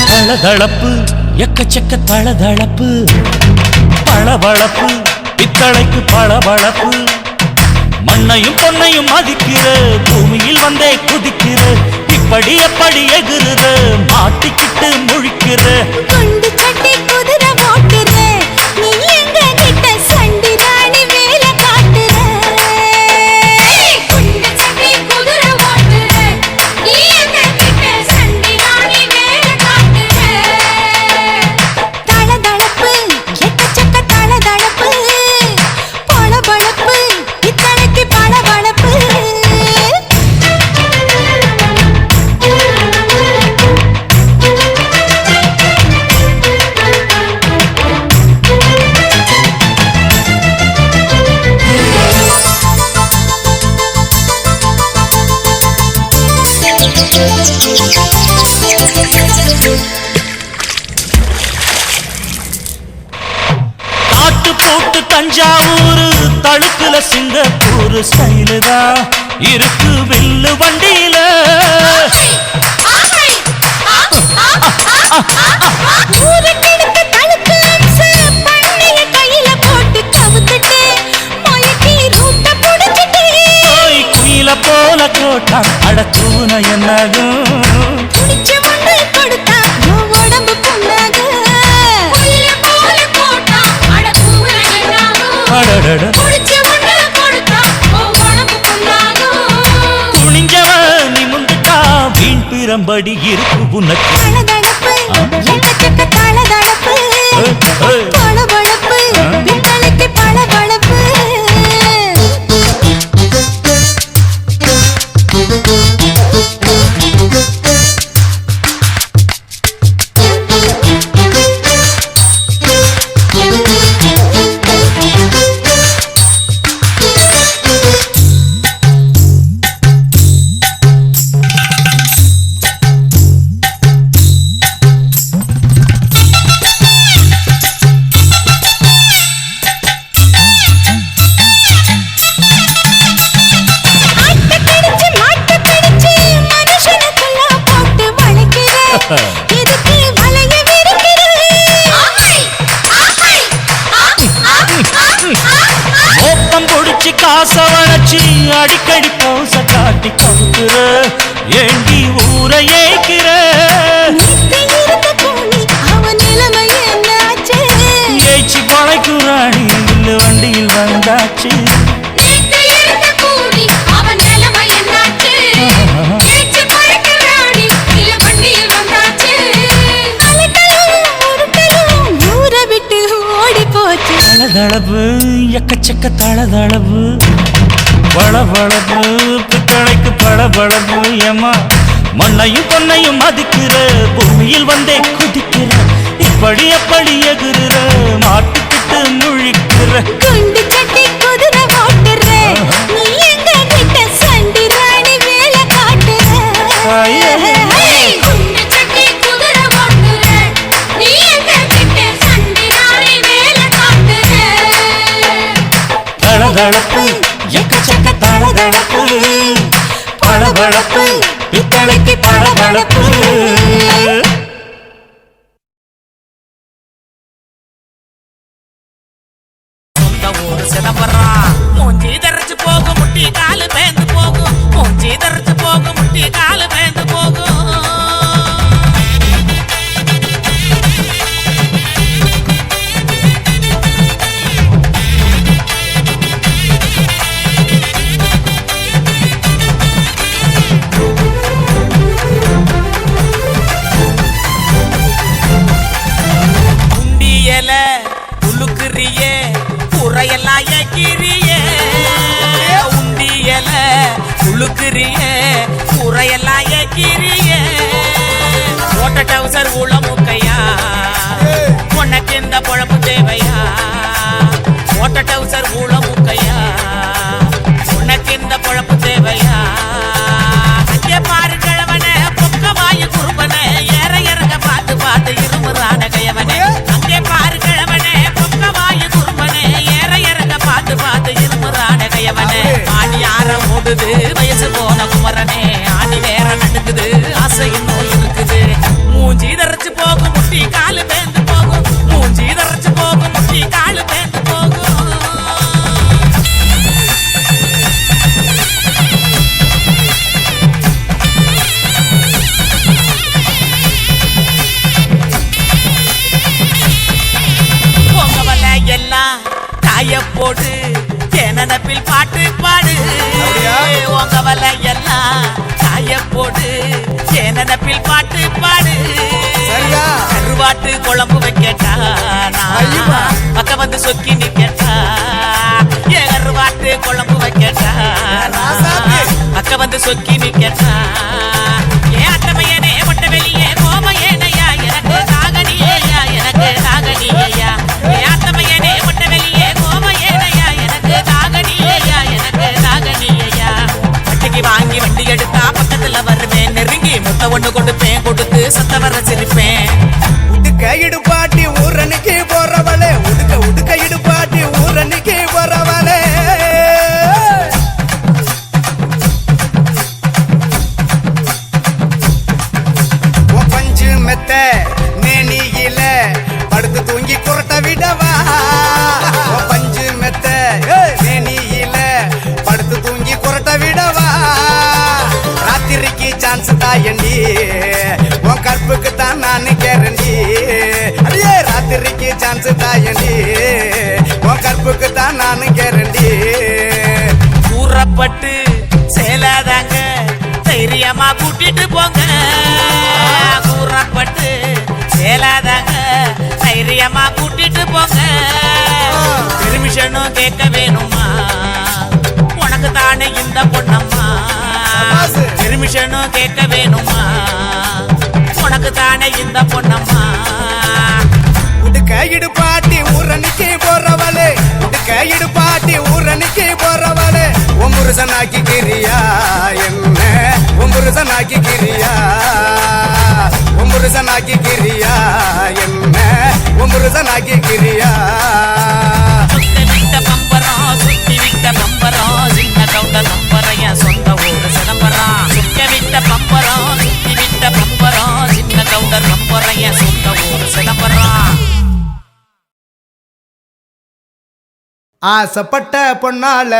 தளதளப்பு எக்கச்சக்க தளதளப்பு பளபளப்பு பித்தளைக்கு பளபளப்பு மண்ணையும் பொன்னையும் மதிக்கிற பூமியில் வந்தே குதிக்கிற இப்படி எப்படி எகுறுத மாட்டிக்கிட்டு முழிக்கிற குண்டு சட்டி குதிரை ஓட்டுற நீ எங்க கிட்ட சண்டி ராணி வேலை காட்டுற குண்டு சட்டி குதிரை ஓட்டுற நீ எங்க கிட்ட சண்டி ராணி வேலை காட்டுற தளதளப்பு எக்கச்சக்க தளதளப்பு பளபளப்பு இத்தனைக்கு பளபளப்பு காட்டு போட்டு தஞ்சாவூர் தழுக்குல சிங்கப்பூர் ஸ்டைலு தான் இருக்கு வில்லு வண்டியில ஊருக்கெடுத்த தழுக்கு அம்ச பண்ணைய கையில போட்டு கவுத்துட்டு மயக்கி ரூட்ட புடிச்சிட்டு குயில போல கோட்டா அடக்கூன என்னாகும் புடிச்ச மண்ணை கொடுத்தா உன் உடம்பு புண்ணாகும் குயில போல கோட்டா அடக்கூன என்னாகும் அடடட புடிச்ச மண்ணை கொடுத்தா உன் உடம்பு புண்ணாகும் துணிஞ்சவ நிமுந்துட்டா வீண் பிரம்படி இருக்கு உனக்கு தளதளப்பு எக்கச்சக்க தளதளப்பு பளபளப்பு பித்தளைக்கு பளபளப்பு எதுக்கு வளைய மோப்பம் பொடிச்சு காச வளைச்சு அடிக்கடி பௌச காட்டி கவுக்குற ஏண்டி ஊரை ஏய்க்கிற அவன் நிலைமை என்னாச்சு ஏய்ச்சி கொலைக்குறாணி இல்ல வண்டியில் வந்தாச்சு அவன் நிலைமை என்னாச்சு தளதளப்பு எக்கச்சக்க தளதளப்பு பளபளப்பு பித்தளைக்கு பளபளப்பு ஏமா மண்ணையும் பொன்னையும் மதிக்கிற பூமியில் வந்தே குதிக்கிற இப்படி எப்படி எகுறுற மாட்டுக்கிட்டு முழிக்கிற குண்டு சட்டி குதிரை ஓட்டுற நீ எங்க கிட்ட சண்டி ராணி வேலை காட்டுற குண்டு சட்டி குதிரை ஓட்டுற நீ எங்க கிட்ட சண்டி ராணி வேலை காட்டுற தளதளப்பு எக்கச்சக்க தளதளப்பு பளபளப்பு பித்தளைக்கு பளபளப்பு மூஞ்சி தரைச்சு போகும் முட்டி காலு பேந்து போகும் மூஞ்சி தரைச்சு போகும் முட்டி காலு பேந்து போகும் உண்டியல உலுக்குறியே உரையெல்லாம் ஏக்கிறியே உண்டியல உழுக்குறியே உரையெல்லாம் ஏக்கிறியே போட்ட டவுசர் உள்ள மூக்கையா உனக்கு இந்த பொழப்பு தேவையா போட்ட டவுசர் உள்ள மூக்கையா உனக்கு இந்த பொழப்பு தேவையா அங்கே பாரு கிழவனே பொக்க வாயு குறும்பனே ஏற இறங்க பார்த்து பார்த்து இருமுறான கையவனே அங்கே பாரு கிழவனே பொக்க வாயு குறும்பனே ஏற இறங்க பார்த்து பார்த்து இருமுறான கையவனே ஆடி ஆற ஓடுது வயசு போன குமரனே ஆடி வேற நடக்குது ஆசை இன்னும் இருக்குது மூஞ்சி தரைச்சு போகும் முட்டி காலு பேந்து போகும் மூஞ்சி தரைச்சு போகும் முட்டி காலு பேந்து போகும் பொங்கவல எல்லாம் காய போடு தேனப்பில் பாட்டு பாடு பொங்கவல எல்லாம் காய போடு தேனப்பில் பாட்டு பாடு கருவாட்டு குழம்பு வைக்கட்டா பக்க வந்து சொக்கி நிக்கட்டா கருவாட்டு குழம்பு வைக்கட்டா பக்க வந்து சொக்கி நிக்கட்டா ஏன் அட்டமையனே மொட்டை வெளியே கோமையனையா எனக்கு காகனியா எனக்கு காகனியா ஏன் அட்டமையனே மொட்டை வெளியே கோமையனையா எனக்கு காகனியா எனக்கு காகனியா வட்டிக்கு வாங்கி வண்டி எடுத்தா பக்கத்துல வருவேன் நெருங்கி முட்டை ஒண்ணு கொடுப்பேன் கொடுத்து சத்த வர சிரிப்பேன் உடுக்க இடுப்பாட்டி ஊரனுக்கு போறவளே உடுக்க இடுப்பாட்டி ஊரனுக்கு போறவளே பஞ்சு மெத்த நேனியில படுத்து தூங்கி குரட்ட விடவா பஞ்சு மெத்த நேனியில படுத்து தூங்கி குரட்ட விடவா ராத்திரிக்கு சான்ஸ் தாயண்டி உன் கற்புக்கு தான் நான் கேரண்டி அடியே ராத்திரிக்கு சான்ஸ் தாயண்டி உன் கற்புக்கு தான் நான் கேரண்டி கூறப்பட்டு சேலாதாங்க தைரியமா கூட்டிட்டு போங்க கூறப்பட்டு சேலாதாங்க தைரியமா கூட்டிட்டு போங்க பெர்மிஷனும் கேட்க வேணுமா உனக்கு தானே இந்த பொண்ணம்மா பெர்மிஷனும் கேட்க வேணுமா உனக்கு தானே இந்த பொண்ணம்மா உடுக்க இடுப்பாட்டி ஊரனுக்கு போறவளே உடுக்க இடுப்பாட்டி ஊரனுக்கு போறவளே ஒம்புருசனாக்கி கிரியா என்ன ஒம்புருசனாக்கி கிரியா ஒம்புருசனாக்கி கிரியா என்ன ஒம்புருசனாக்கி கிரியா சுத்தி விட்ட பம்பரம் சுத்தி விட்ட பம்பரம் சின்ன கவுண்ட நம்பரைய சொந்த ஊரு சிதம்பரம் சுத்தி விட்ட பம்பரம் சுத்தி விட்ட பம்பரம் சின்ன கவுண்ட நம்பரைய சொந்த ஊரு சிதம்பரம் ஆசைப்பட்ட பொண்ணால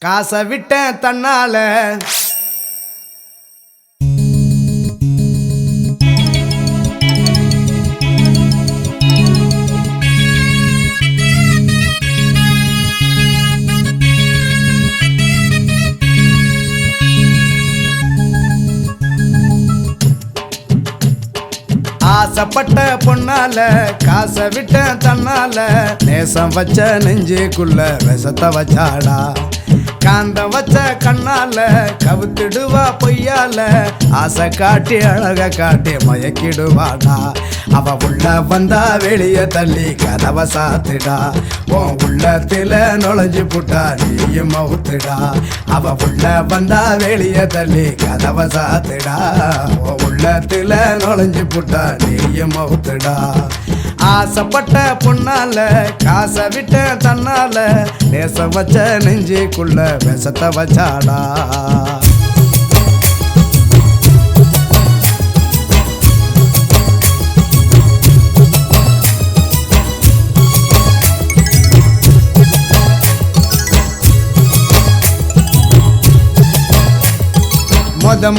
காசை விட்ட தன்னால ஆசைப்பட்ட பொண்ணால காசை விட்ட தன்னால நேசம் வச்ச நெஞ்சுக்குள்ள விஷத்தை வச்சாடா காந்தம் வச்ச கண்ணால கவுத்திடுவா பொய்யால ஆசை காட்டி அழக காட்டி மயக்கிடுவாடா அவ உள்ள வந்தா வெளிய தள்ளி கதவை சாத்துடா உன் உள்ளத்துல நுழைஞ்சு புட்டா நீயும் மவுத்துடா அவ உள்ள வந்தா வெளிய தள்ளி கதவை சாத்துடா உன் உள்ளத்துல நுழைஞ்சு புட்டா நீயும் மவுத்துடா ஆசைப்பட்ட பொண்ணால காசை விட்ட தன்னால நேசம் வச்ச நெஞ்சுக்குள்ள விஷத்தை வச்சாடா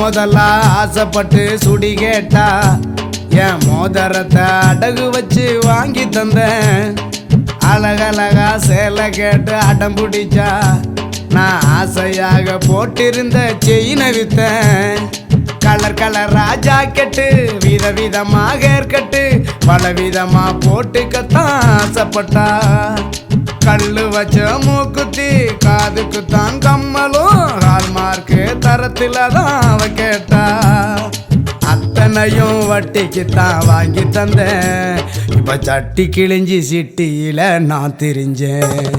முதல்ல ஆசைப்பட்டு சுடி கேட்டா என் மோதிரத்தை அடகு வச்சு வாங்கி தந்தேன் அழகழகா சேலை கேட்டு அடம் பிடிச்சா நான் ஆசையாக போட்டிருந்த செயினை வித்தேன் கலர் கலரா ஜாக்கெட்டு விதவிதமாக ஏற்கட்டு பல விதமா போட்டுக்கத்தான் ஆசைப்பட்டா கல்லு வச்ச மூக்குத்தி காதுக்குத்தான் கம்மலும் ஹால்மார்க்கு தரத்துல தான் அவ கேட்டா அத்தனையும் வட்டிக்குத்தான் வாங்கி தந்தேன். இப்ப சட்டி கிழிஞ்சி சிட்டியில நான் திரிஞ்சேன்.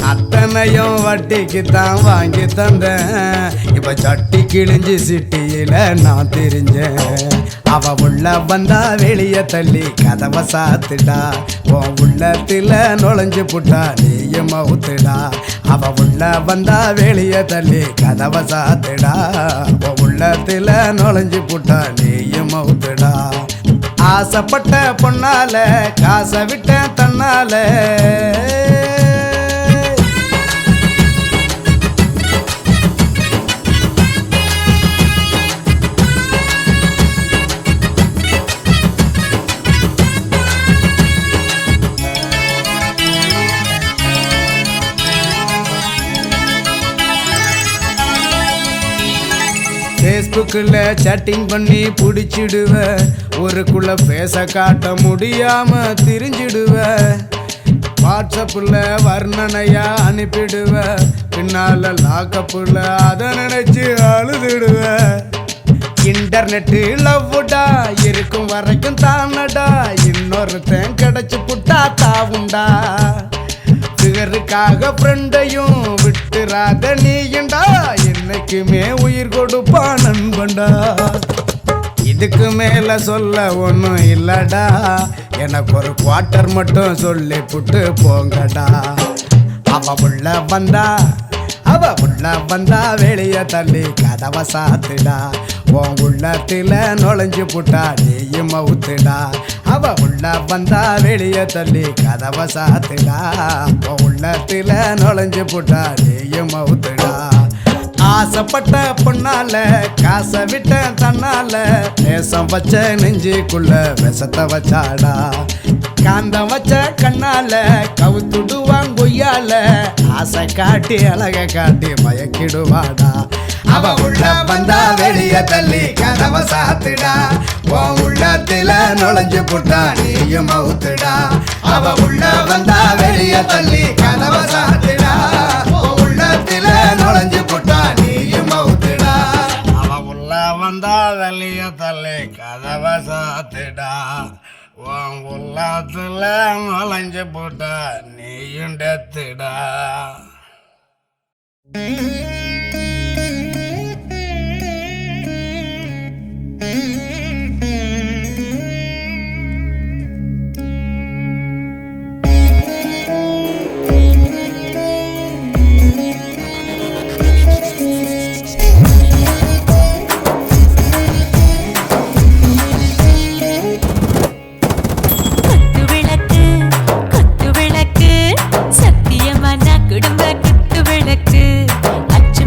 அத்தனையும் வட்டிக்குத்தான் வாங்கி தந்தேன். இப்ப சட்டி கிழிஞ்சி சிட்டியில நான் திரிஞ்சேன். அவ உள்ள வந்தா வெளிய தள்ளி கதவை சாத்துடா. உன் உள்ளத்துல நுழைஞ்சு புட்டா நீயும் மவுத்துடா. அவ உள்ள வந்தா வெளிய தள்ளி கதவை சாத்துடா. உன் உள்ளத்துல நுழைஞ்சு புட்டா நீயும் மவுத்துடா. ஆசைப்பட்ட பொண்ணால காசை விட்ட தன்னால ஃபேஸ்புக்கில் சேட்டிங் பண்ணி பிடிச்சிடுவ. ஊருக்குள்ள பேச காட்ட முடியாம திரிஞ்சிடுவ. வாட்ஸ்அப்பில் வர்ணனையா அனுப்பிடுவ. பின்னால லாக்கப்புல அதை நினைச்சு அழுதுடுவ. இன்டர்நெட்டு லவ்வுடா இருக்கும் வரைக்கும் தானடா. இன்னொருத்தன் கிடைச்சு புட்டா தாவுண்டா. பிகருக்காக ஃப்ரெண்டையும் விட்டுறாத நீயுண்டா. என்னைக்குமே உயிர் கொடுப்பா நண்பண்டா. இதுக்கு மேல சொல்ல ஒன்றும் இல்லடா. எனக்கு ஒரு குவார்ட்டர் மட்டும் சொல்லி புட்டு போங்கடா. அவ உள்ள வந்தா வெளிய தள்ளி கதவை சாத்துடா. உன் உள்ளத்துல நுழைஞ்சு புட்டா நீயும் மவுத்துடா. அவ உள்ள வந்தா வெளிய தள்ளி கதவை சாத்துடா. உன் உள்ளத்துல நுழைஞ்சு புட்டா நீயும் மவுத்துடா. ஆசைப்பட்ட பொண்ணால காசை விட்ட தன்னால நேசம் வச்ச நெஞ்சுக்குள்ள விஷத்தை வச்சாடா. காந்தம் வச்ச கண்ணால கவுத்துடுவான் கொய்யால. ஆசை காட்டி அழக காட்டி மயக்கிடுவாடா. அவ உள்ள வந்தா வெளிய தள்ளி கதவை சாத்துடா. உன் உள்ளத்துல நுழைஞ்சு புட்டா நீயும் மவுத்துடா. அவ உள்ள வந்தா வெளிய தள்ளி கதவை சாத்துடா. உன் உள்ளத்துல நுழைஞ்சு புட்டா நீயும் மவுத்துடா. அவ உள்ள வந்தா வெளிய தள்ளி கதவை சாத்துடா. உன் உள்ளத்துல நுழைஞ்சு புட்டா நீயும் டெத்துடா. குத்து விளக்கு சத்தியமான குடும்ப குத்து விளக்கு. அச்சு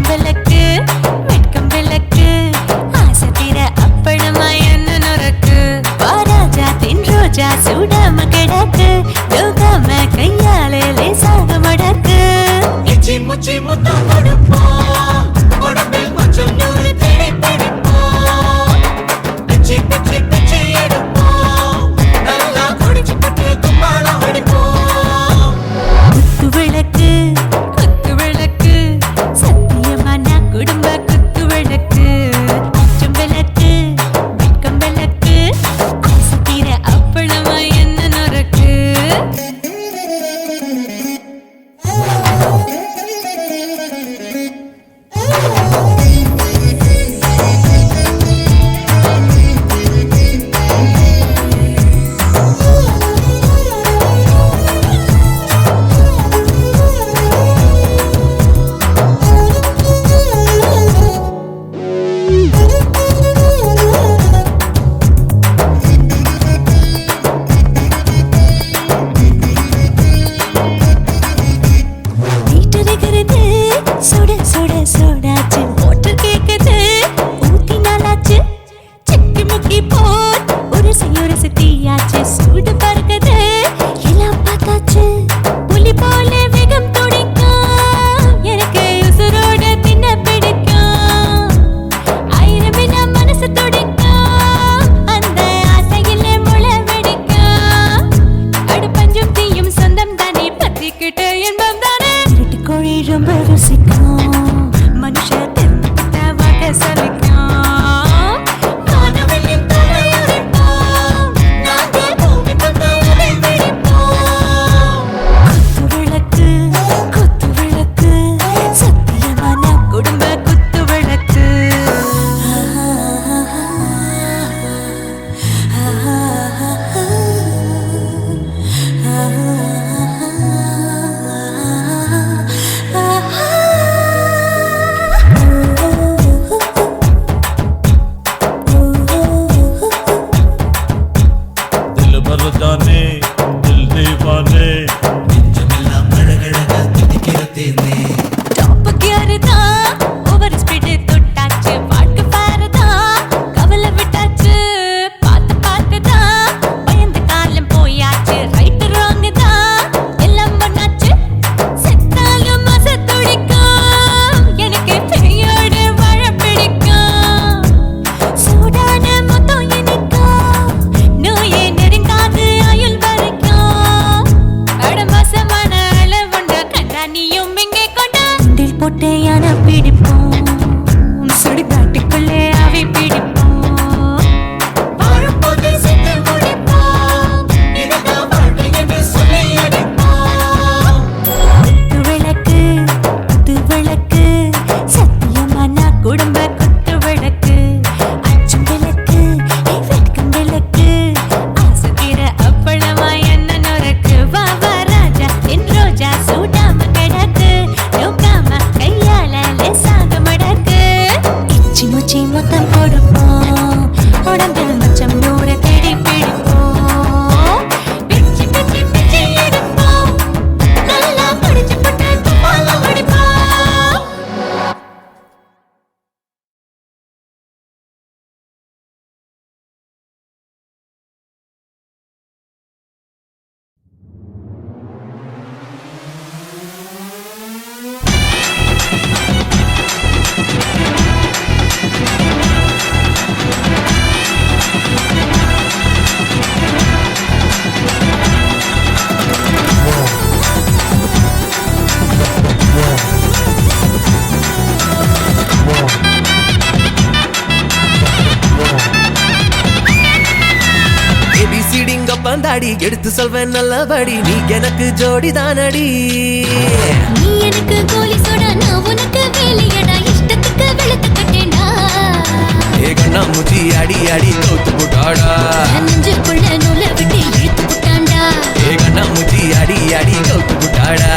பந்தாடி எடுத்து சொல்வேன் நல்லபடி நீ எனக்கு ஜோடி தானடி நீ எனக்கு கோலி சோடா நான் உனக்கு வேலையடா இஷ்டத்துக்கு வெளுத்து கட்டேன்டா ஏ கண்ணா முச்சி அடி அடி கவுத்து போட்டாடா நெஞ்சுக்குள்ள நூலை விட்டு இழுத்து போட்டான்டா ஏ கண்ணா முச்சி அடி அடி கவுத்து போட்டாடா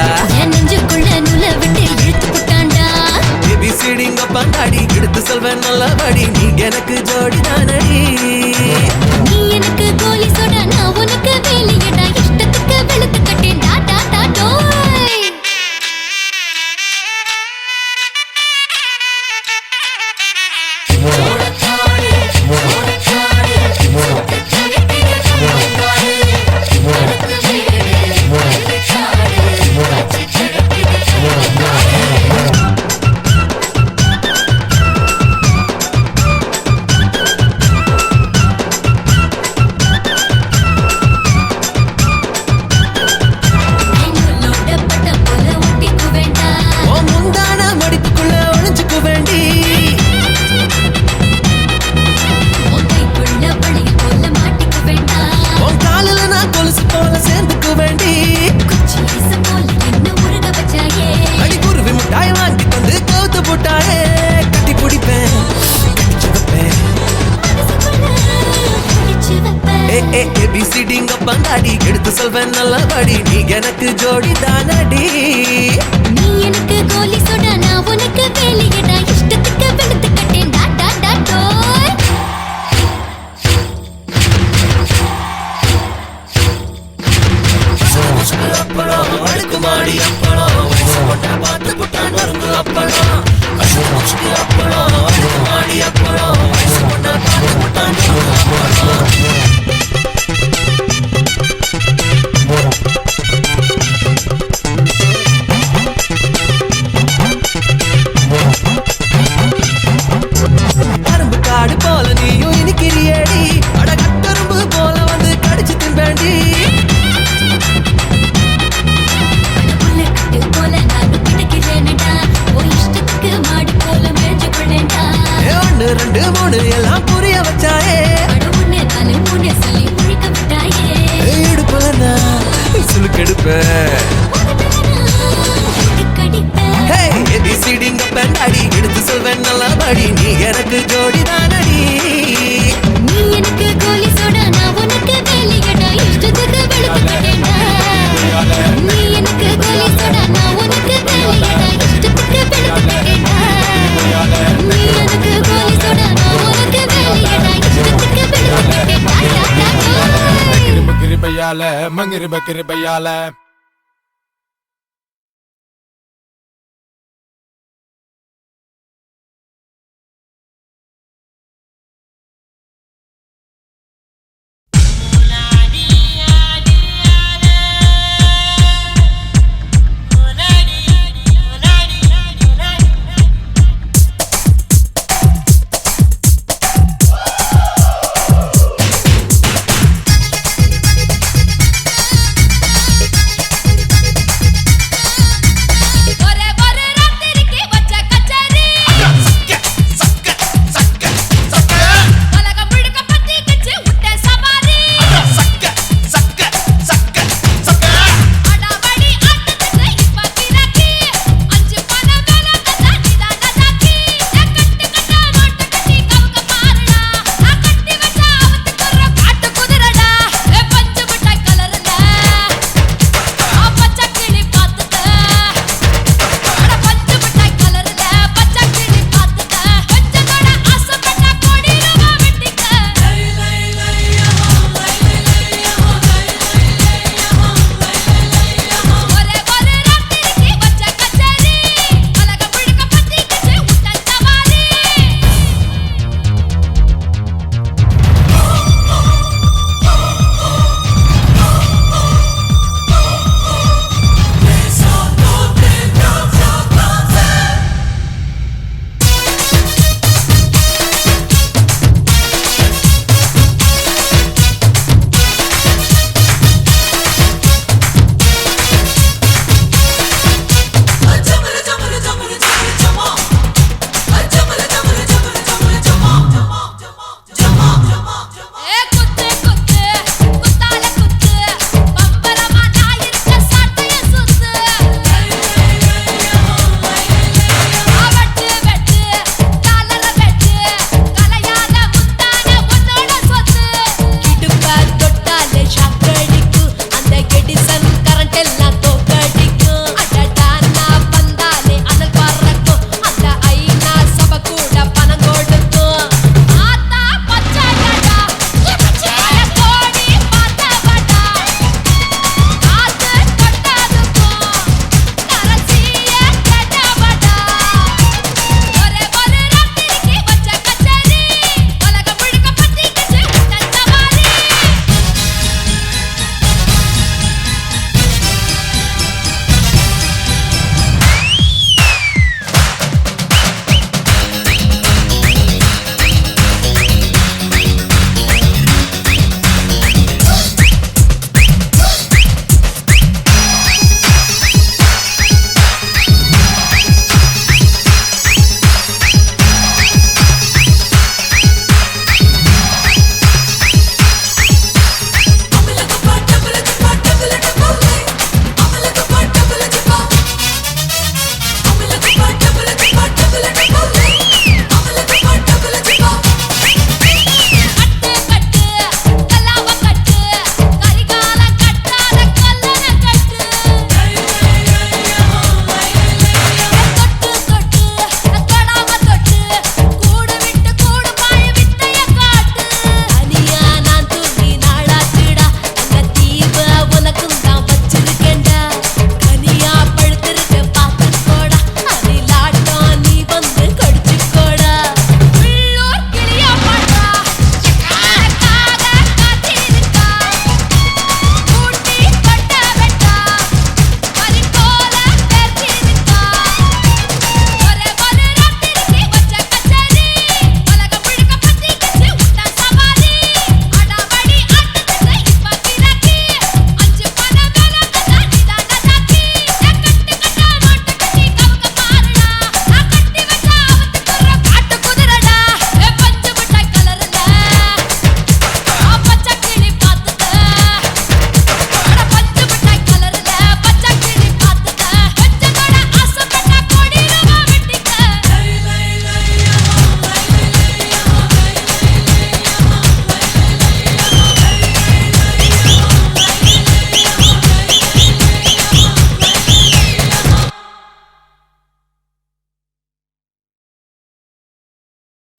நெஞ்சுக்குள்ள நூலை விட்டு இழுத்து போட்டான்டா ஏபிசிடிங்க பந்தாடி எடுத்து சொல்வேன் நல்லபடி நீ எனக்கு ஜோடி தானடி நீ எனக்கு கோலி சோடா நான் உனக்கு வேலையடா இஷ்டத்துக்கு வெளுத்து கட்டேன்டா டா டா டோய் பந்தாடி எடுத்து சொல்வேன் நல்லபடி நீ எனக்கு ஜோடி தானடி நீ எனக்கு கோலி சோடா நான் உனக்கு வேலையடா இஷ்டத்துக்கு வெளுத்து கட்டேன்டா டா டா டோய் அப்பளம் அடுக்குமாடி அப்பளம் பார்த்து புட்டான் வருங்க அப்பளம் அப்பளம் அடுக்குமாடி அப்பளம் பார்த்து புட்டான் கரும்பு காடு போல நீயும் இனிக்கிறியடி அட கரும்பு போல வந்து கடிச்சு தின்பேண்டி புல்லட்டு போல நான் கிடக்கிறேனடா ஓ இஷ்டத்துக்கு மாடு போல மேய்ஞ்சு கொள்ளேன்டா 1 2 3 எல்லாம் புரிய வச்சாயே அட 1 4 3 சொல்லி முழிக்க விட்டாயே இடுப்புல நான் சுளுக்கெடுப்பேன் ஏபிசிடிங்க பெண்டாடி எடுத்து சொல்வேன் நல்லபடி நீ எனக்கு ஜோடி தானடி நீ எனக்கு கோலி சோடா நான் உனக்கு வேலையடா இஷ்டத்துக்கு வெளுத்து கட்டேன்டா நீ எனக்கு கோலி சோடா நான் உனக்கு வேலையடா இஷ்டத்துக்கு வெளுத்து கட்டேன்டா நீ எனக்கு கோலி சோடா நான் உனக்கு வேலையடா இஷ்டத்துக்கு வெளுத்து கட்டேன்டா மங்கிரி பக்கிரி பையால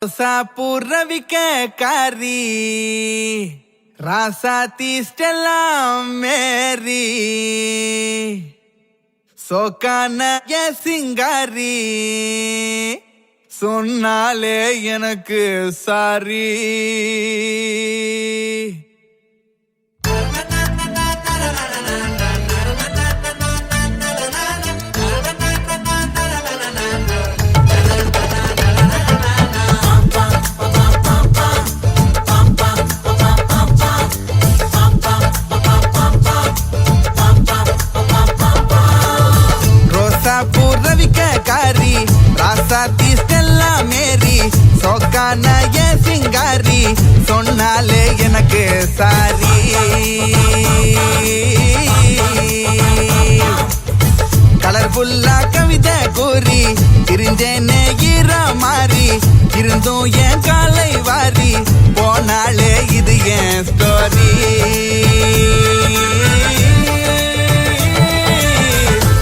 புறவிக்க காரி ராசாத்தி ஸ்டெல்லா மேரி சோக்கான சிங்காரி சொன்னாலே எனக்கு சாரி காரி ராசாத்தி ஸ்டெல்லா மேரி சோக்கான சிங்காரி சொன்னாலே எனக்கு சாரி கலர்ஃபுல்லா கவிதை கூறி திரிஞ்சேனே ஈரா மாறி இருந்தும் என் காலை வாரி போனாலே இது என் ஸ்டோரி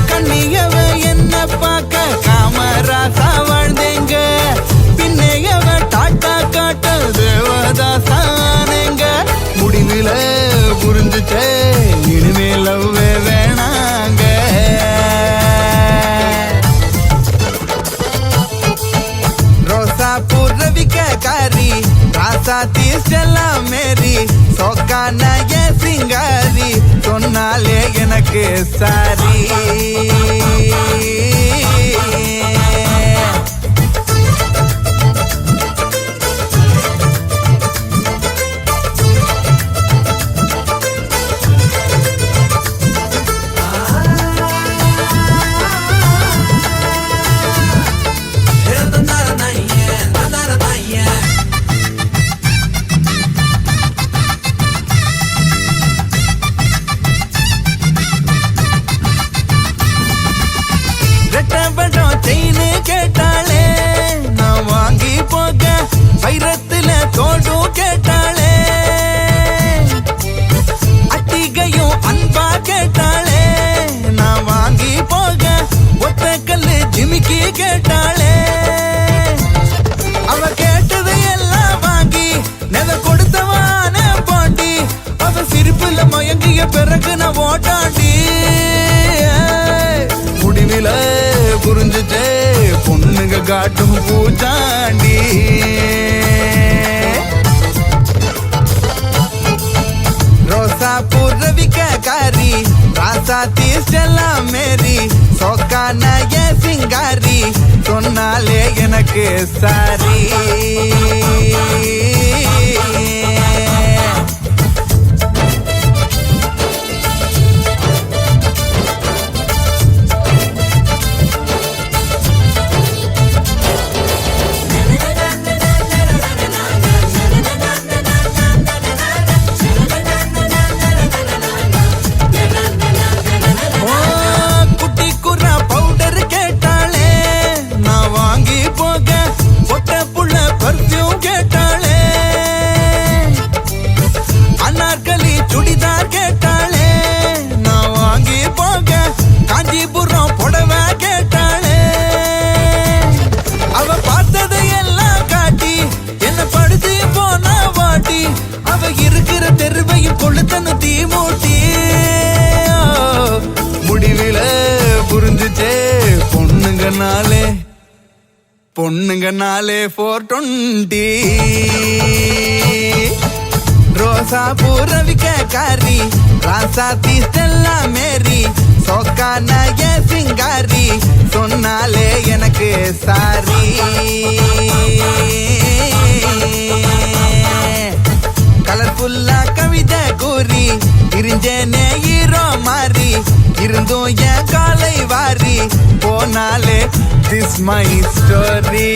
கண்ணியவ என்ன பார்க்க காமராசா வாழ்ந்தேங்க பின்னையவ டாட்டா காட்ட தேவதாசானேங்க முடிவுல புரிஞ்சுச்சே இனிமே லவ்வே வேணாங்க ரோசா புறவிக்க காரி ராசாத்தி ஸ்டெல்லா மேரி சோக்கான சிங்காரி சொன்னாலே எனக்கு சாரி கேட்டாளே நான் வாங்கி போக வைரத்துல தோடும் கேட்டாளே அட்டிகையும் அன்பா கேட்டாளே நான் வாங்கி போக ஒத்த கல்லு ஜிமிக்கி கேட்டாளே அவ கேட்டது எல்லாம் வாங்கி நெத கொடுத்தவான பாண்டி அவ சிரிப்புல மயங்கிய பிறகு நான் ஓட்டாண்டி முடிவில புரிஞ்சுச்சே பொண்ணுங்க காட்டும் பூச்சாண்டி ரோசா புறவிக்க காரி ராசாத்தி ஸ்டெல்லா மேரி சோக்கான சிங்காரி சொன்னாலே எனக்கு சாரி அவ இருக்கிற தெருவையும் கொளுத்தனு தீ மூட்டி முடிவில புரிஞ்சுச்சே பொண்ணுங்கனாலே 420 ரோசா புறவிக்க காரி ராசாத்தி ஸ்டெல்லா மேரி சோக்கான சிங்காரி சொன்னாலே எனக்கு சாரி கலர்ஃபுல்லா கவிதை கூறி திரிஞ்சேனே ஹீரோ மாறி இருந்தும் என் காலை வாரி போனாலே திஸ் மை ஸ்டோரி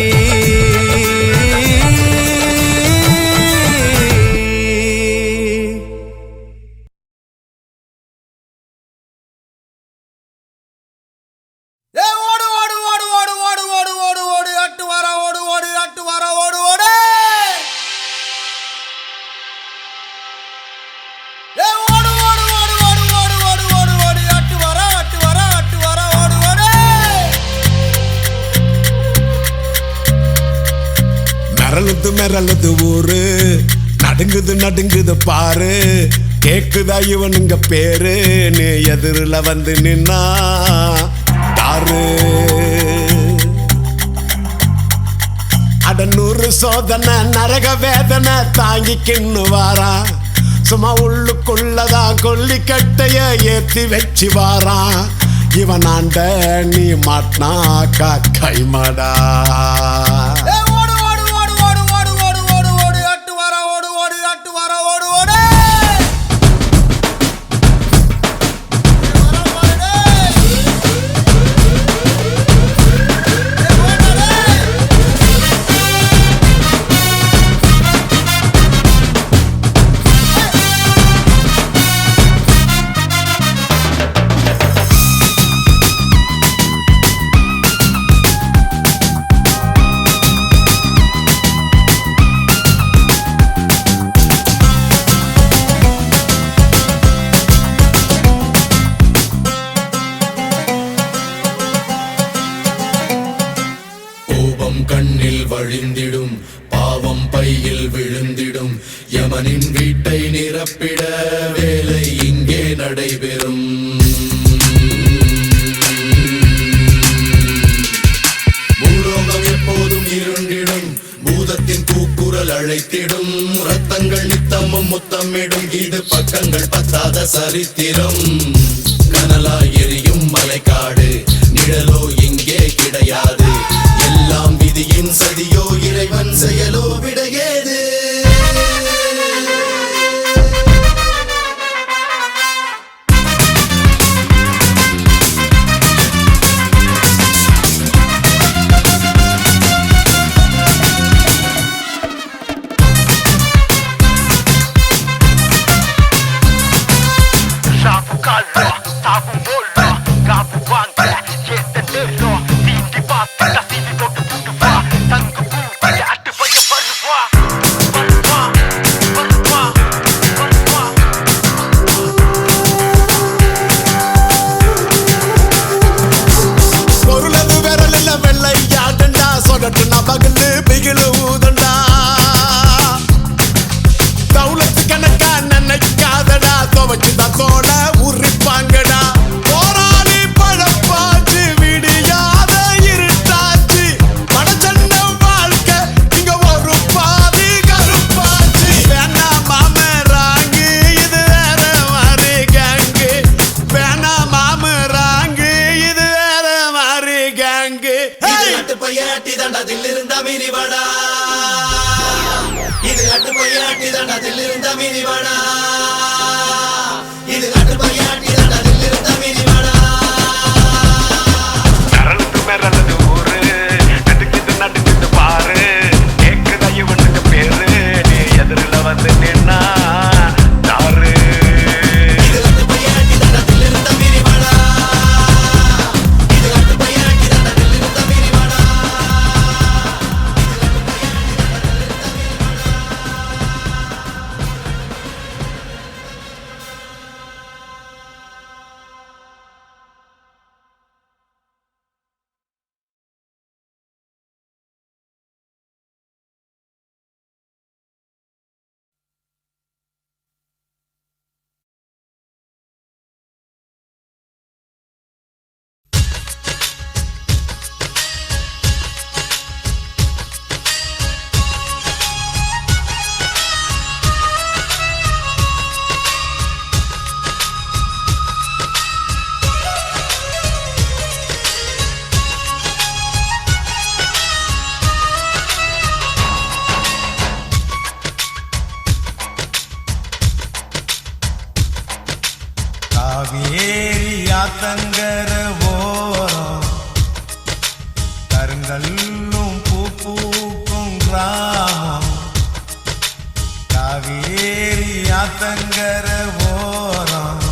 மிரளுது மிரளுது ஊரு, நடுங்குது நடுங்குது பாரு, கேக்குதா இவனுங்க பேரு, நீ எதிரில வந்து நின்னா தாரு. அடநூறு சோதனை நரக வேதனை தாங்கிக்கின்னு வாரா, சும்மா உள்ளுக்குள்ளதான் கொல்லிக்கட்டைய ஏத்தி வச்சு வாரான். இவனாண்ட நீ மாட்னாக்கா கைமாடா. கண்ணில் வழிந்திடும் பாவம் பையில் விழுந்திடும், யமனின் வீட்டை நிரப்பிட வேலை இங்கே நடைபெறும். பூலோகம் எப்போதும் இருண்டிடும், பூதத்தின் கூக்குரல் அழைத்திடும், ரத்தங்கள் நித்தமும் முத்தமிடும், இது பக்கங்கள் பத்தாத சரித்திரம். கனலாய் எரியும் மலைக்காடு, நிழலோ இங்கே கிடையாது, எல்லாம் விதியின் சதியோ இறைவன் செயலோ விடையேது. அட்டுப்பையாட்டி தண்டத்தில் இருந்த மினிவடா, இது அட்டுப்பையாட்டி தண்டத்தில் இருந்த மினிவடா, இது அட்டுப்பையாட்டி தண்டத்தில் இருந்த மினிவடா. மிரளுது மிரளுது ஊரு, நடுக்குது நடுக்குது பாரு, கேக்குதா இவனுங்க பேரு, நீ எதிரில வந்து நின்னா தாரு. இது அட்டுப்பையாட்டி தண்டத்தில் இருந்த மினிவடா, இது அட்டுப்பையாட்டி தண்டத்தில் இருந்த மினிவடா. ஆத்தங்கர ஓரம் கருங்கல்லும் பூ பூக்கும் கிராமம். காவேரி ஆத்தங்கர ஓரம்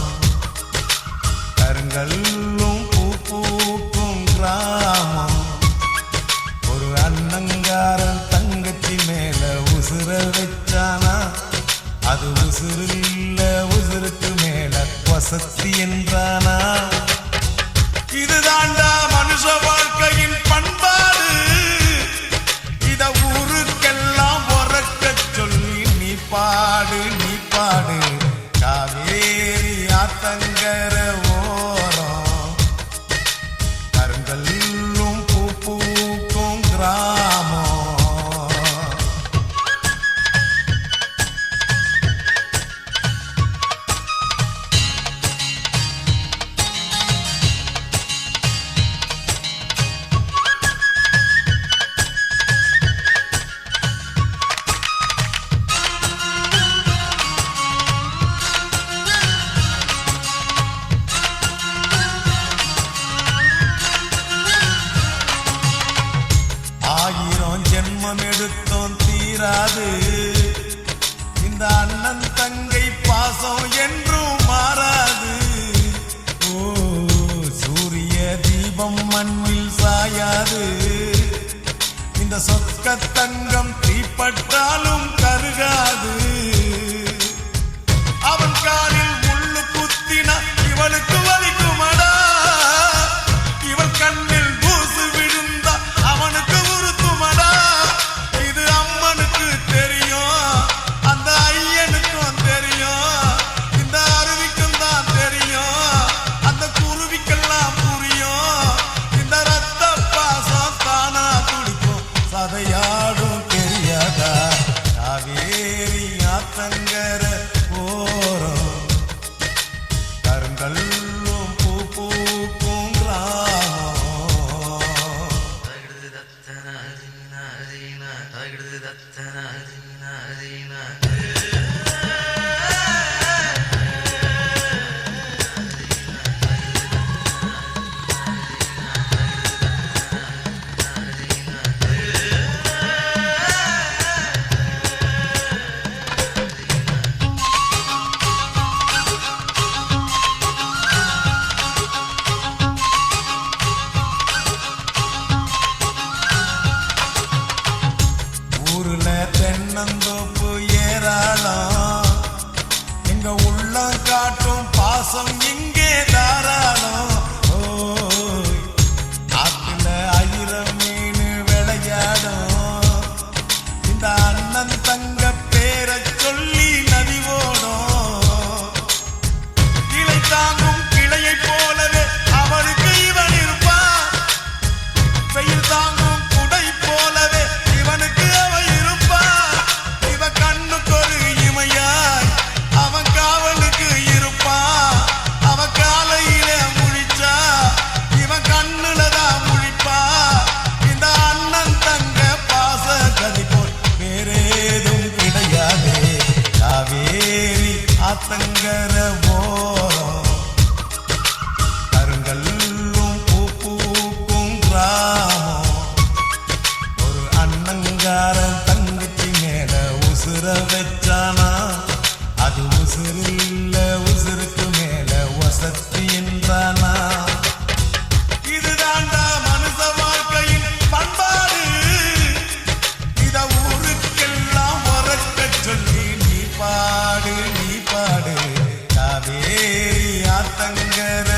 கருங்கல்லும் பூ பூக்கும் கிராமம். ஒரு அண்ணங்காரன் தங்கச்சி மேல உசுர வச்சானா, அது உசுறு இல்ல உசுருக்கு மேல வசதி என்றானா. இதுதாண்டா மனுஷ வாழ்க்கையின் பண்பாடு, இத ஊருக்கெல்லாம் பாடு நீ பாடு காவேரி ஆத்தங்கர ஓரம் கருங்கல்லும் பூ பூக்கும் கிராமம் ஜென்மம் எடுத்தோம் தீராது இந்த அண்ணன் தங்கை பாசம் என்றும் மாறாது ஓ சூரிய தீபம் மண்ணில் சாயாது இந்த சொக்க தங்கம் தீப்பட்டாலும் கருகாது அவன் காலில் முள்ளு குத்தினா இவளுக்கு வலிக்குமடா இவள் கண்ணில் தூசு விழுந்தா அவனுக்கு யாடும் தெரியாதா காவேரி ஆத்தங்கர ஓரம் கருங்கல்லும் பூ பூக்கும் தென்னந்தோப்பு ஏராளம் எங்க உள்ளம் காட்டும் பாசம் இங்கே தாராளம் ஆத்துல 1000 மீன் விளையாடும் இந்த அண்ணன் தங்க பேரை சொல்லி நதி ஓடும் கிளை தாங்கும் கிளையை போலவே அவளுக்கு இவன் இருப்பான் வெயில் தாங்கும் குடை போலவே இவனுக்கு ஆத்தங்கர ஓரம் கருங்கல்லும் பூ பூக்கும் கிராமம் ஒரு அண்ணங்காரன் தங்கச்சி மேல உசுர வச்சானா அது உசுரில்ல உசுருக்கு மேல வசத்தி என்றானா இதுதாண்டா மனுஷ வாழ்க்கையின் பண்பாடு இத ஊருக்கெல்லாம் உறக்க சொல்லி நீ பாடு காவேரி ஆத்தங்கர